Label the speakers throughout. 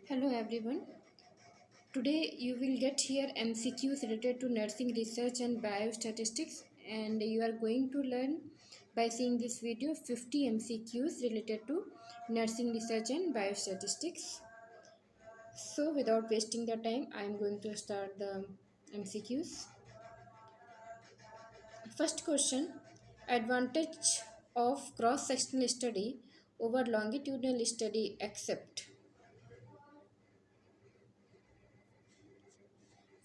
Speaker 1: Hello everyone. Today you will get here MCQs related to nursing research and biostatistics, and you are going to learn by seeing this video 50 MCQs related to nursing research and biostatistics. So without wasting the time, I am going to start the MCQs. First question: Advantage of cross sectional study over longitudinal study except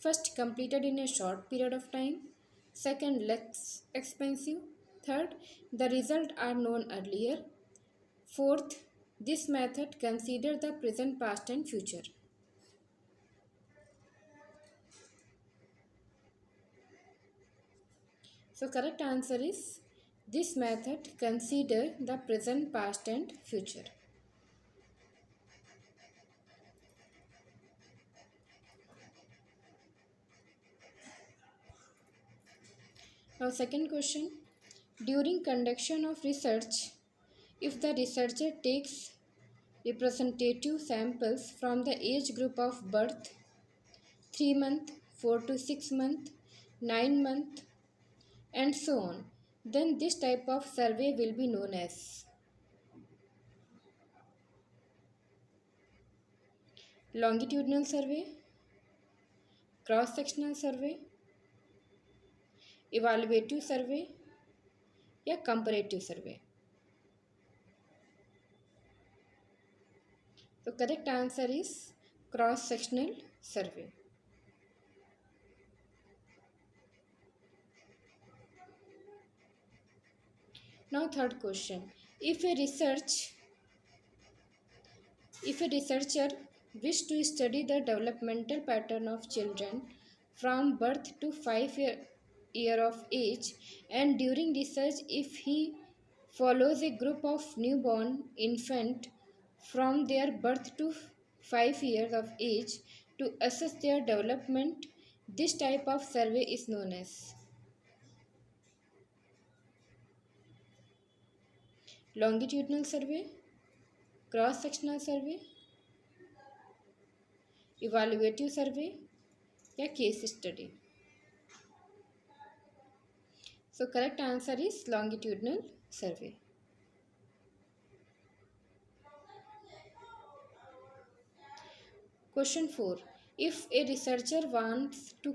Speaker 1: first, completed in a short period of time. Second, less expensive. Third, the results are known earlier. Fourth, this method considers the present, past, and future. So, correct answer is this method consider the present, past, and future. Now, second question: during conduction of research, if the researcher takes representative samples from the age group of birth 3 month, 4 to 6 month, 9 month, and so on, then this type of survey will be known as longitudinal survey, cross sectional survey, evaluative survey या comparative survey. So correct answer is cross sectional survey. Now third question: if a researcher wish to study the developmental pattern of children from birth to 5 year of age, and during research if he follows a group of newborn infant from their birth to 5 years of age to assess their development, this type of survey is known as longitudinal survey, cross sectional survey, evaluative survey या case study. So correct answer is longitudinal survey. Question 4. If a researcher wants to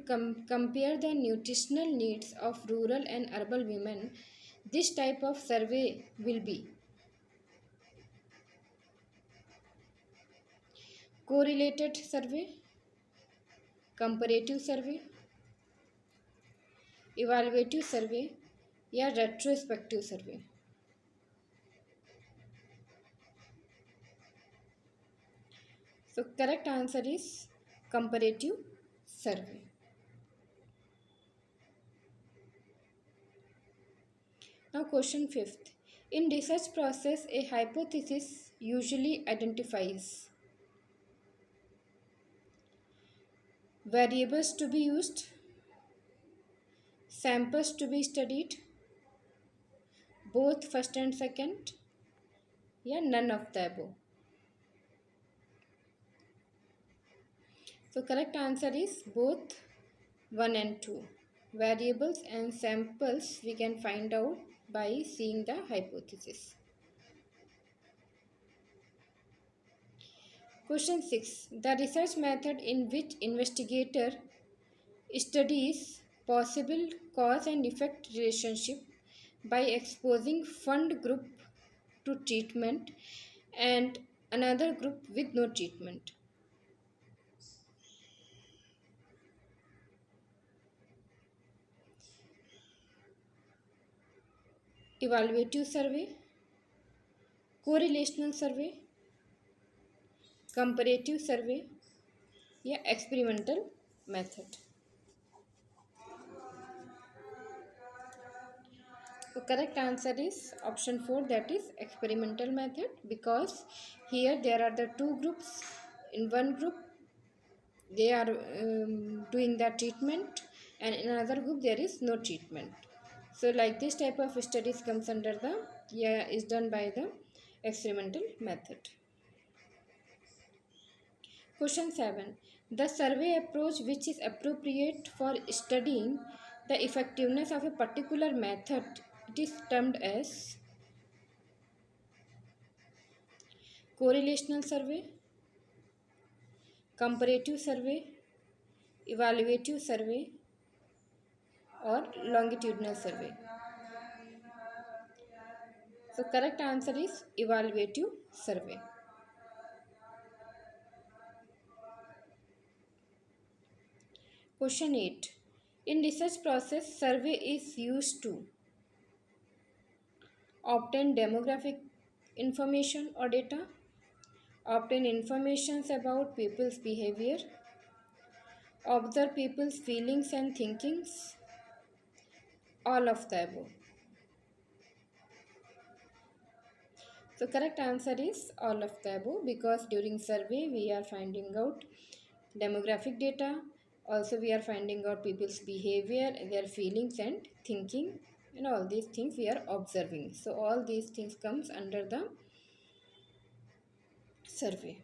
Speaker 1: compare the nutritional needs of rural and urban women, this type of survey will be correlated survey, comparative survey, evaluative survey या retrospective survey. So correct answer is comparative survey. Now question 5th. In research process, a hypothesis usually identifies variables to be used, samples to be studied, both first and second, या none of the above. So correct answer is both 1 and 2. Variables and samples we can find out by seeing the hypothesis. Question 6. The research method in which investigator studies possible cause and effect relationship by exposing one group to treatment and another group with no treatment. Evaluative survey, correlational survey, comparative survey या experimental method. So correct answer is option 4, that is experimental method, because here there are the two groups. In one group they are doing the treatment and in another group there is no treatment. So like this type of studies comes under the is done by the experimental method. Question 7. The survey approach which is appropriate for studying the effectiveness of a particular method, it is termed as correlational survey, comparative survey, evaluative survey, or longitudinal survey. So correct answer is evaluative survey. Question 8. In research process, survey is used to obtain demographic information or data, obtain information about people's behavior, observe people's feelings and thinkings, all of the above. So correct answer is all of the above, because during survey we are finding out demographic data, also we are finding out people's behavior, their feelings and thinking, and all these things we are observing. So all these things comes under the survey.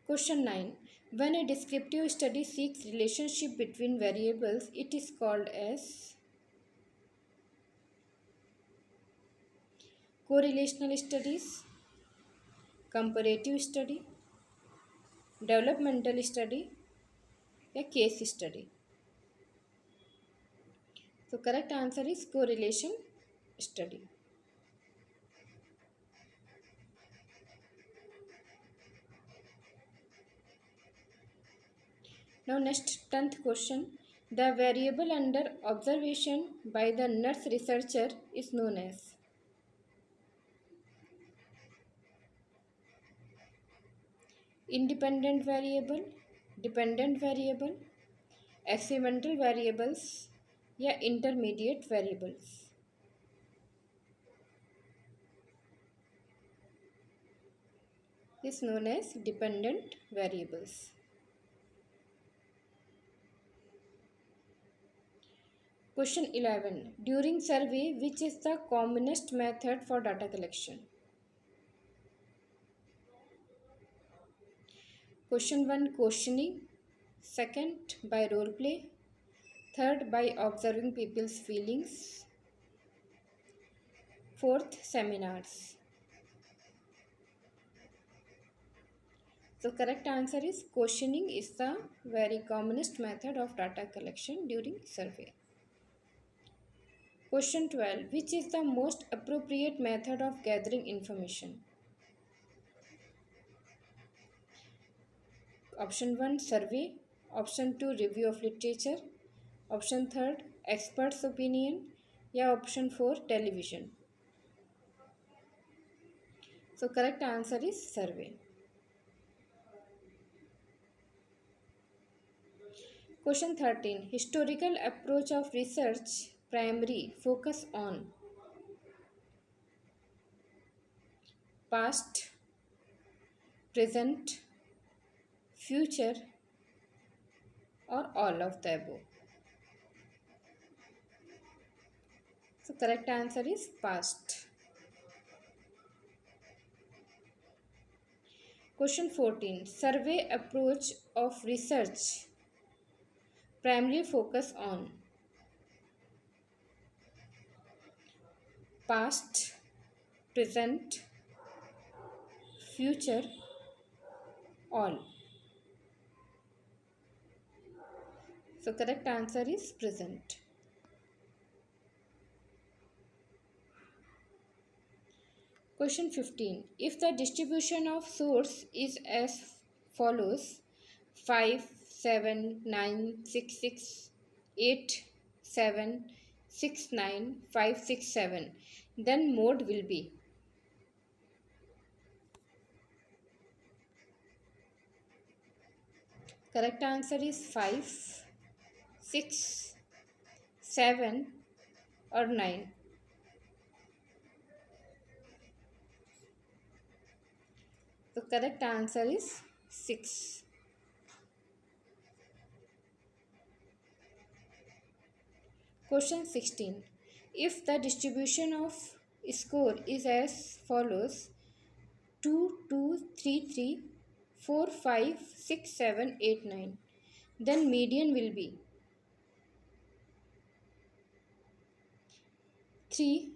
Speaker 1: Question 9. When a descriptive study seeks relationship between variables, it is called as correlational studies, comparative study, developmental study, a case study. So correct answer is correlation study. Now next 10th question. The variable under observation by the nurse researcher is known as independent variable, dependent variable, experimental variables, या intermediate variables. Is known as dependent variables. Question 11. During survey, which is the commonest method for data collection? Question 1. Questioning. Second, by role play. Third, by observing people's feelings. Fourth, seminars. So correct answer is questioning is the very commonest method of data collection during survey. Question 12. Which is the most appropriate method of gathering information? Option 1, survey. Option 2, review of literature. Option 3, expert's opinion. या option 4, television. So correct answer is survey. Question 13. Historical approach of research primary focus on past, present, future, or all of the above. So correct answer is past. Question 14. Survey approach of research primarily focus on past, present, future, all. So correct answer is present. Question 15. If the distribution of source is as follows 5, 7, 9, 6, 6, 8, 7, 6, 9, 5, 6, 7, then mode will be correct answer is 5, 6, 7 or 9. The correct answer is 6. Question 16. If the distribution of score is as follows 2, 2, 3, 3, 4, 5, 6, 7, 8, 9. Then median will be 3,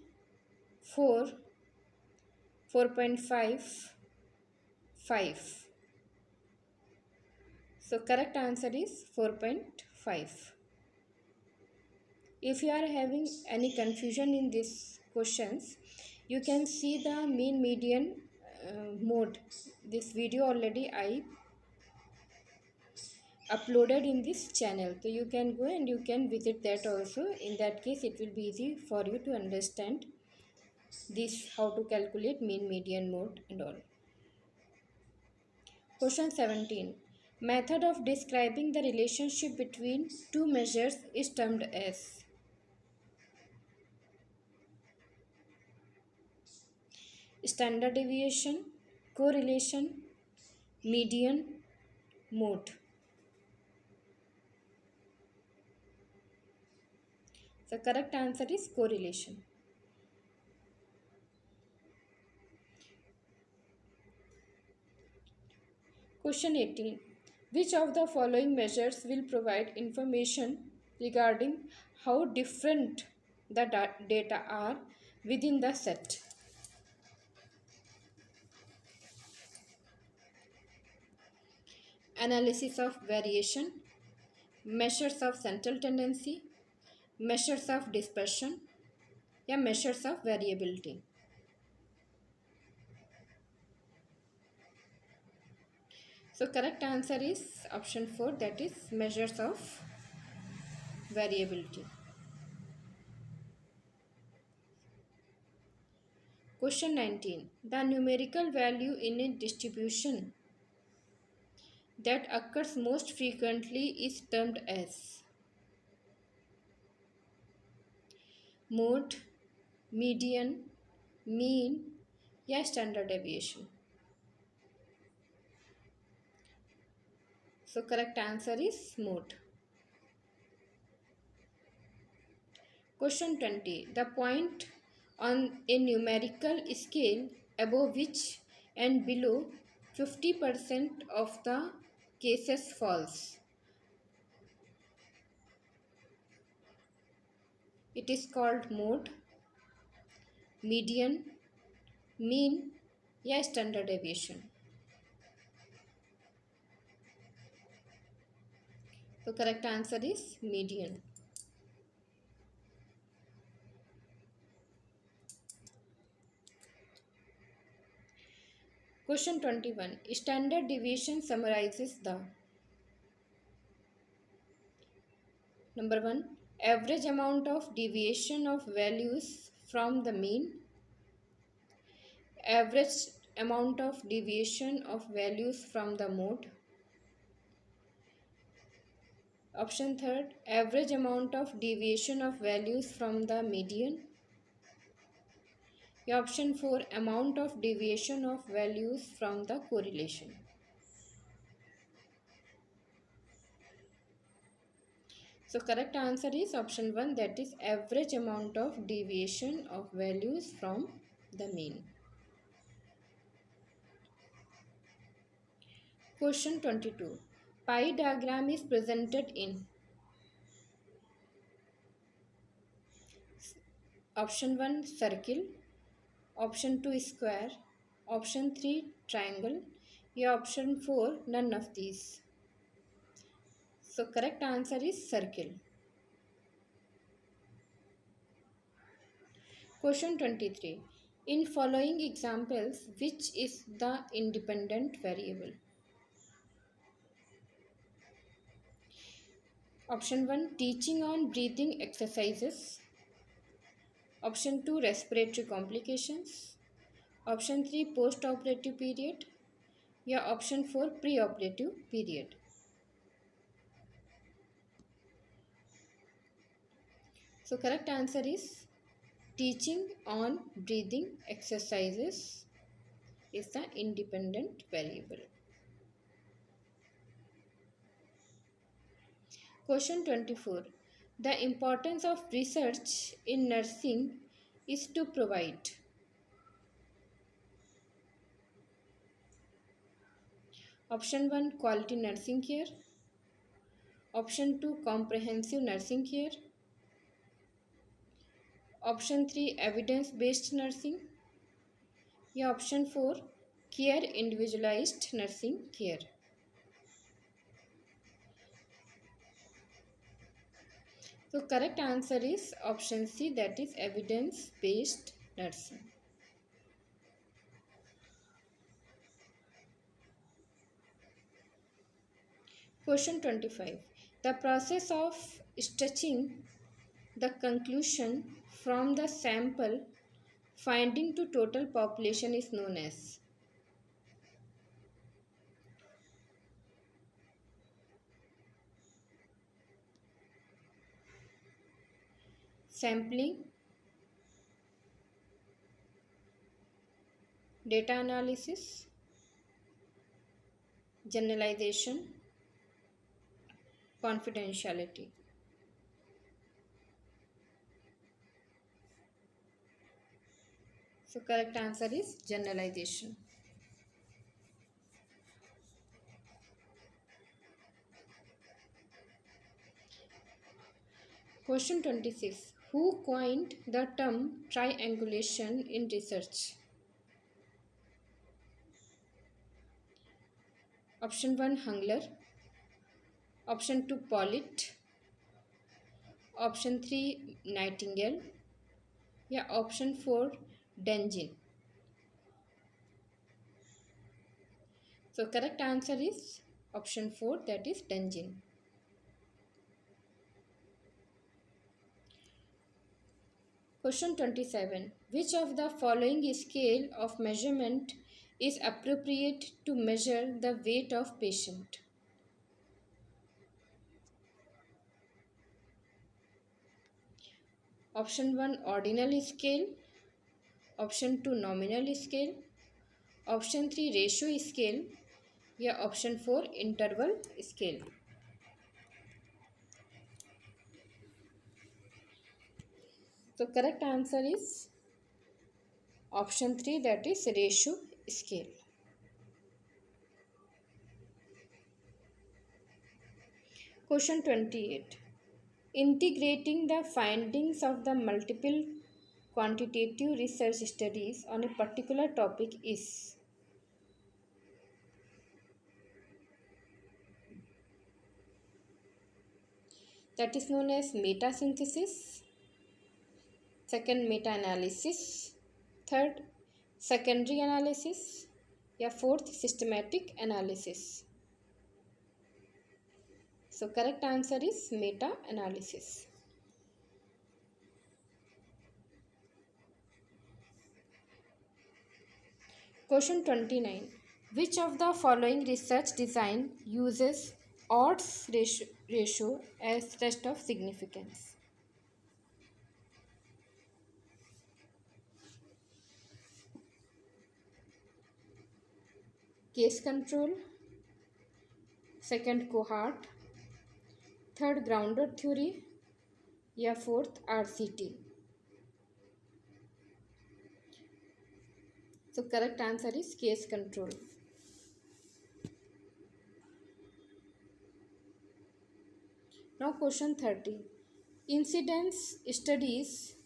Speaker 1: 4, 4.5, 5. So correct answer is 4.5. If you are having any confusion in these questions, you can see the mean median mode. This video already I uploaded in this channel, so you can go and you can visit that also. In that case it will be easy for you to understand this, how to calculate mean median mode and all. Question 17. Method of describing the relationship between two measures is termed as standard deviation, correlation, median, mode. The correct answer is correlation. Question 18. Which of the following measures will provide information regarding how different the data are within the set? Analysis of variation, measures of central tendency, measures of dispersion, या measures of variability. So correct answer is option 4, that is measures of variability. Question 19. The numerical value in a distribution that occurs most frequently is termed as mode, median, mean या standard deviation. So correct answer is mode. Question 20. The point on a numerical scale above which and below 50% of the cases false. It is called mode, median, mean या standard deviation. So correct answer is median. Question 21. Standard deviation summarizes the number 1. Average amount of deviation of values from the mean. Average amount of deviation of values from the mode. Option 3. Average amount of deviation of values from the median. Option 4. Amount of deviation of values from the correlation. So correct answer is option 1, that is average amount of deviation of values from the mean. Question 22. Pi diagram is presented in option 1 circle, option 2 square, option 3 triangle, या option 4 none of these. So correct answer is circle. Question 23. In following examples, which is the independent variable? Option 1. Teaching on breathing exercises. Option 2. Respiratory complications. Option 3. Post-operative period. या option 4. Pre-operative period. So correct answer is teaching on breathing exercises is the independent variable. Question 24. The importance of research in nursing is to provide Option 1 quality nursing care. Option 2 comprehensive nursing care. Option 3 evidence based nursing. या option 4 care individualized nursing care. So correct answer is option C, that is evidence based nursing. Question 25. The process of stretching the conclusion from the sample finding to total population is known as sampling, data analysis, generalization, confidentiality. So correct answer is generalization. Question 26. Who coined the term triangulation in research? Option 1 Hungler. Option 2 Pollitt. Option 3 Nightingale. या option 4 Dengin. So correct answer is option 4, that is Dengin. Question 27. Which of the following scale of measurement is appropriate to measure the weight of patient? Option 1 ordinal scale. Option 2 nominal scale. Option 3 ratio scale. या option 4 interval scale. So correct answer is option 3, that is ratio scale. Question 28. Integrating the findings of the multiple quantitative research studies on a particular topic is that is known as meta-synthesis, second meta-analysis, third secondary analysis, या fourth systematic analysis. So correct answer is meta-analysis. Question 29. Which of the following research design uses odds ratio as test of significance? Case control, second cohort, third grounded theory, या fourth RCT. So correct answer is case control. Now question 30. Incidence studies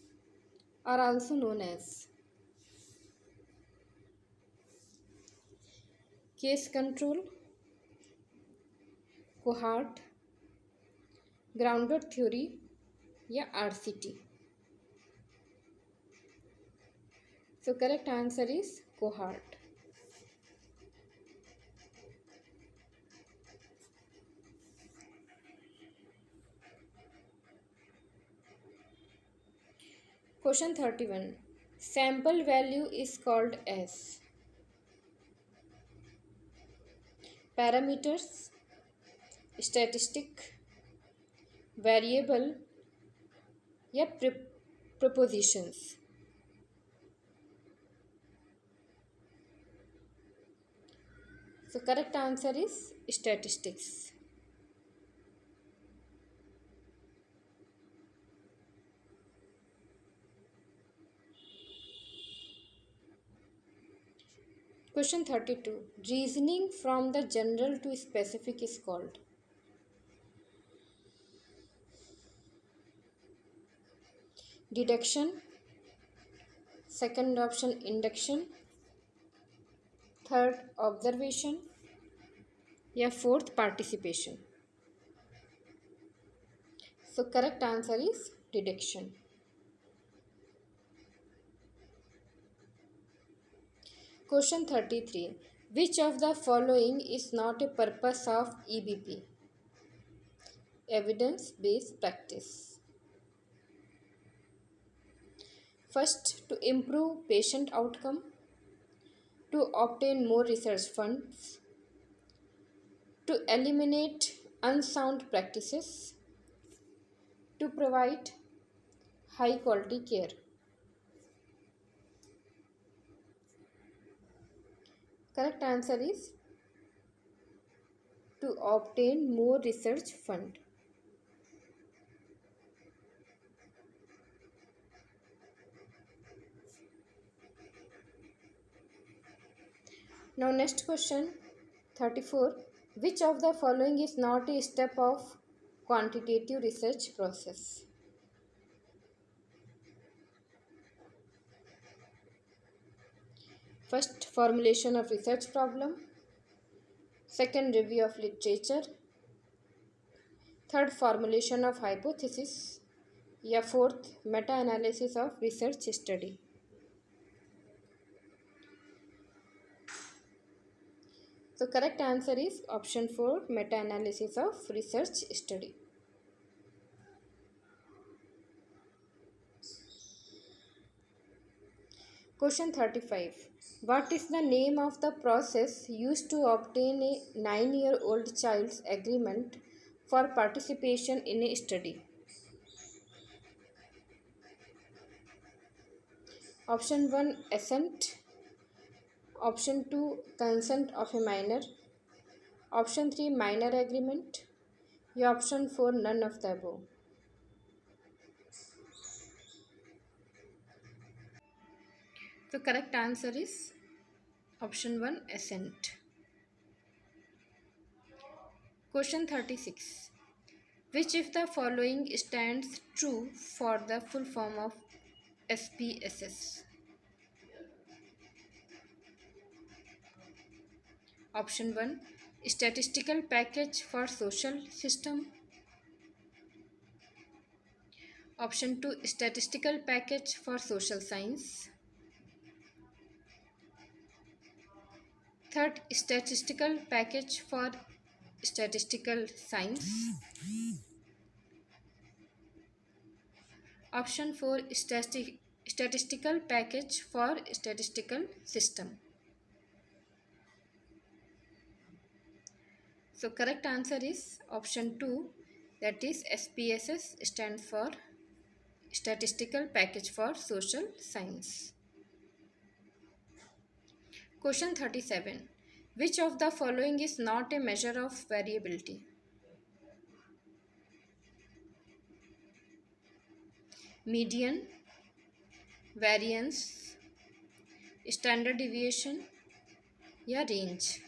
Speaker 1: are also known as case control, cohort, grounded theory, या RCT. So correct answer is cohort. Question 31. Sample value is called as parameters, statistic, variable, या propositions. So correct answer is statistics. Question 32. Reasoning from the general to specific is called deduction, second option induction, third observation, या fourth participation. So correct answer is deduction. Question 33. Which of the following is not a purpose of EBP? Evidence based practice. First, to improve patient outcome, to obtain more research funds, to eliminate unsound practices, to provide high quality care. Correct answer is to obtain more research fund. Now next question 34. Which of the following is not a step of quantitative research process? First, formulation of research problem. Second, review of literature. Third, formulation of hypothesis. या fourth, meta-analysis of research study. So correct answer is option 4, meta-analysis of research study. Question 35. What is the name of the process used to obtain a 9-year-old child's agreement for participation in a study? Option 1, assent. Option 2, consent of a minor. Option 3, minor agreement. या option 4, none of the above. The correct answer is option 1, assent. Question 36. Which of the following stands true for the full form of SPSS? Option 1, statistical package for social system. Option 2, statistical package for social science. Third, statistical package for statistical science. Option 4, statistical package for statistical system. So correct answer is option 2, that is SPSS stands for statistical package for social science. Question 37. Which of the following is not a measure of variability? Median, variance, standard deviation या range.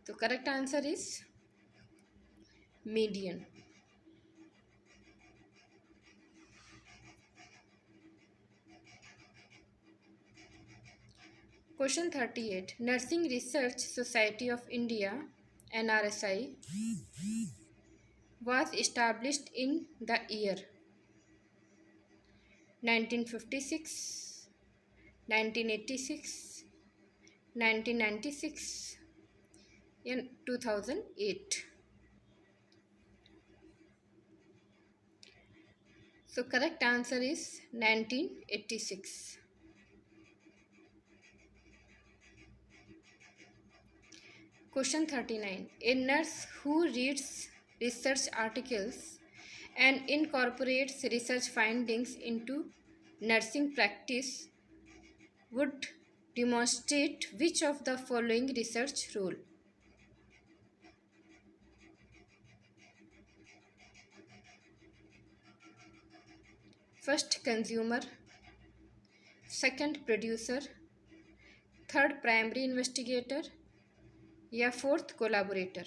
Speaker 1: तो correct answer is median. Question 38. Nursing Research Society of India NRSI was established in the year 1956, 1986, 1996 and 2008. So correct answer is 1986. Question 39. A nurse who reads research articles and incorporates research findings into nursing practice would demonstrate which of the following research role? First consumer, second producer, third primary investigator या fourth collaborator.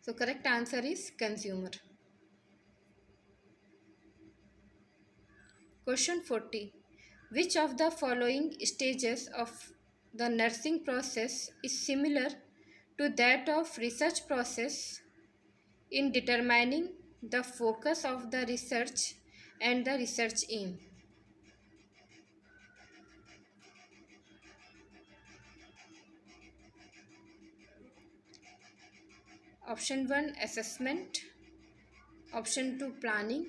Speaker 1: So correct answer is consumer. Question 40. Which of the following stages of the nursing process is similar to that of research process in determining the focus of the research and the research aim? Option 1 assessment, option 2 planning,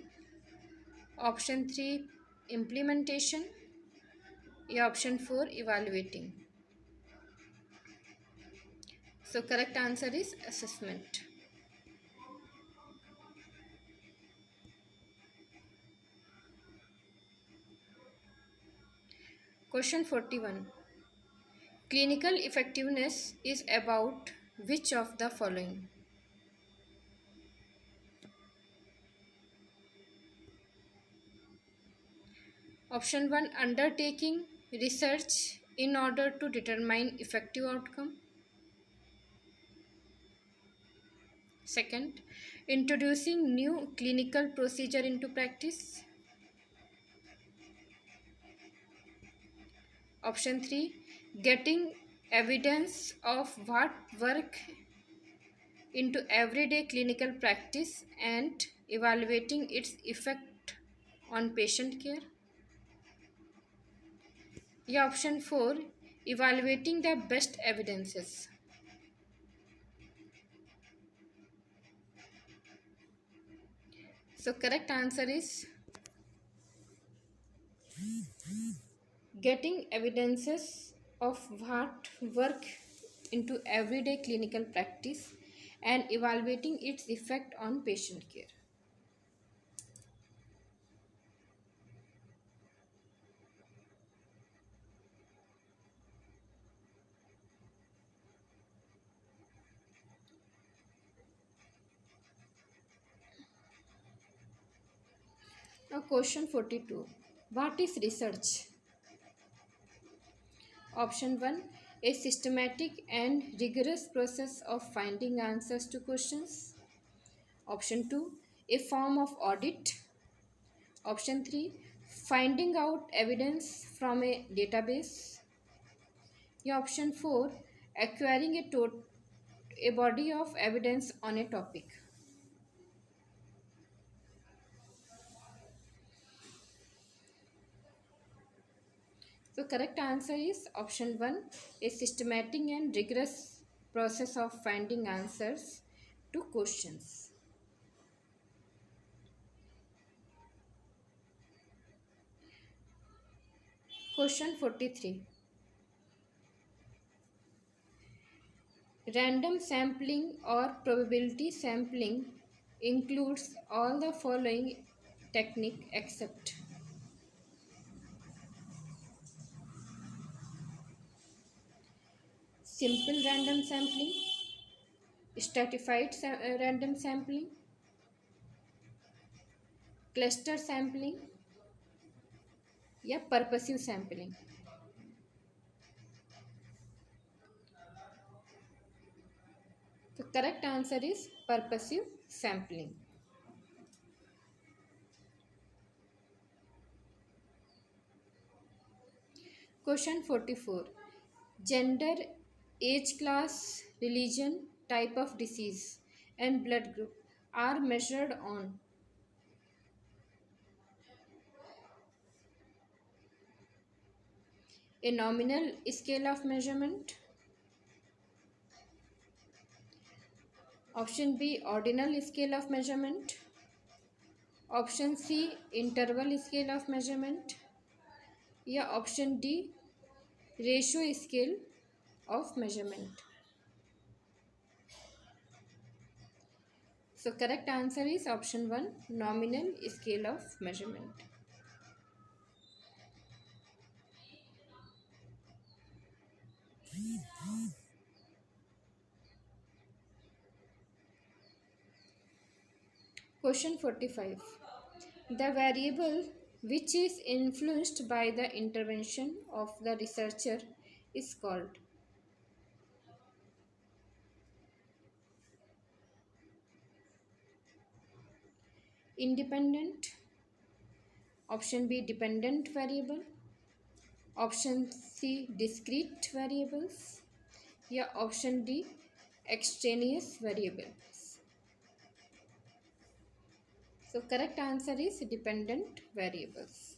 Speaker 1: option 3 implementation या option 4 evaluating. So correct answer is assessment. Question 41. Clinical effectiveness is about which of the following? Option 1 undertaking research in order to determine effective outcome. Second, introducing new clinical procedure into practice. Option 3 getting evidence of what work into everyday clinical practice and evaluating its effect on patient care. Yeah, option 4 evaluating the best evidences. So correct answer is getting evidences of what work into everyday clinical practice and evaluating its effect on patient care. Now question 42. What is research? Option 1 a systematic and rigorous process of finding answers to questions. Option 2 a form of audit. Option 3 finding out evidence from a database. Yeah, option 4 acquiring a body of evidence on a topic. So correct answer is option 1 a systematic and rigorous process of finding answers to questions. Question 43. Random sampling or probability sampling includes all the following technique except simple random sampling, stratified random sampling, cluster sampling या purposive sampling. The correct answer is purposive sampling. Question 44. Gender, age class, religion, type of disease, and blood group are measured on a nominal scale of measurement. Option B ordinal scale of measurement. Option C interval scale of measurement. या option D ratio scale of measurement. So correct answer is option 1 nominal scale of measurement. Question 45. The variable which is influenced by the intervention of the researcher is called independent, option B dependent variable, option C discrete variables, या option D extraneous variables. So correct answer is dependent variables.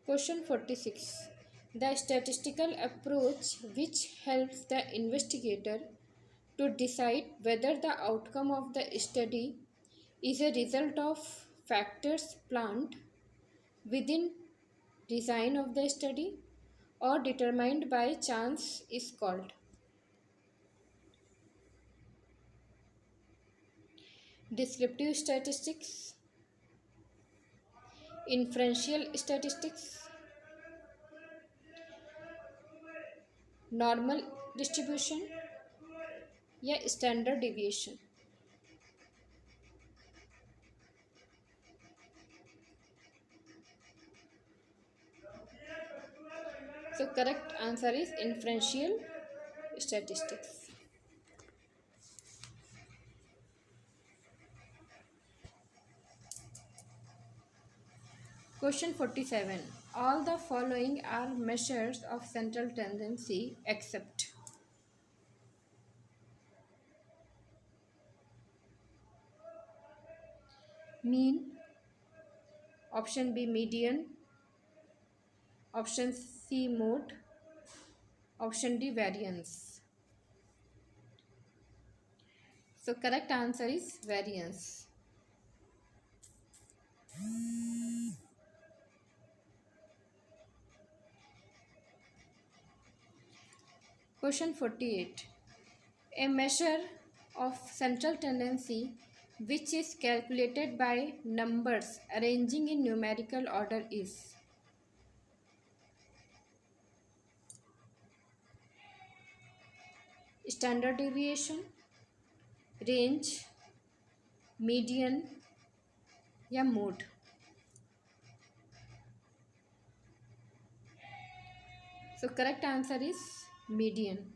Speaker 1: Question 46. The statistical approach which helps the investigator to decide whether the outcome of the study is a result of factors planned within design of the study or determined by chance is called descriptive statistics, inferential statistics, normal distribution या standard deviation. So correct answer is inferential statistics. Question 47. All the following are measures of central tendency except mean, option B median, option C mode, option D variance. So correct answer is variance. Question 48. A measure of central tendency which is calculated by numbers arranging in numerical order is standard deviation, range, median या mode. So correct answer is median.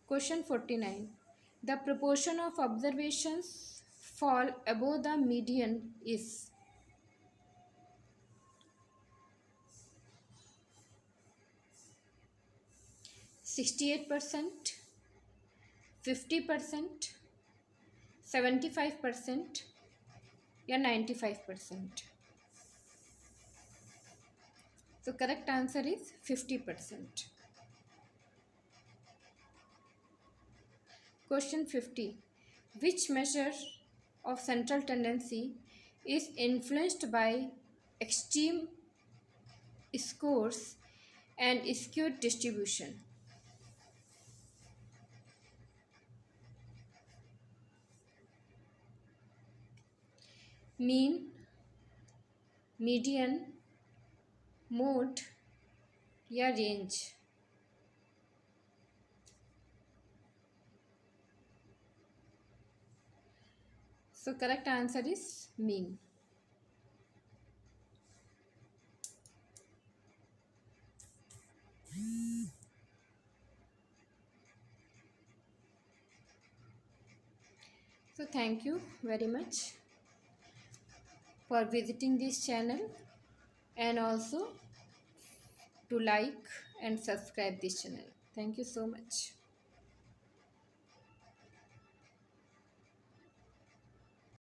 Speaker 1: Question 49. The proportion of observations fall above the median is 68%, 50%, 75% या 95%. So correct answer is 50%. Question 50. Which measure of central tendency is influenced by extreme scores and skewed distribution? Mean, median, mode या range. So correct answer is mean. So thank you very much for visiting this channel and also to like and subscribe this channel. Thank you so much.